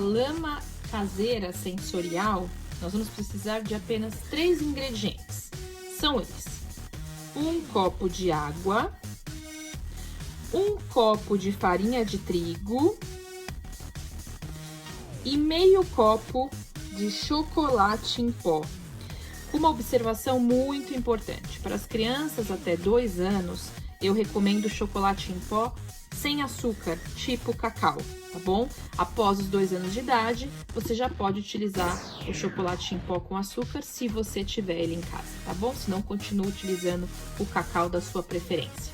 lama caseira sensorial, nós vamos precisar de apenas 3 ingredientes. São eles: 1 copo de água, 1 copo de farinha de trigo e meio copo de chocolate em pó. Uma observação muito importante: para as crianças até 2 anos, eu recomendo chocolate em pó sem açúcar, tipo cacau, tá bom? Após os 2 anos de idade, você já pode utilizar o chocolate em pó com açúcar se você tiver ele em casa, tá bom? Se não, continue utilizando o cacau da sua preferência.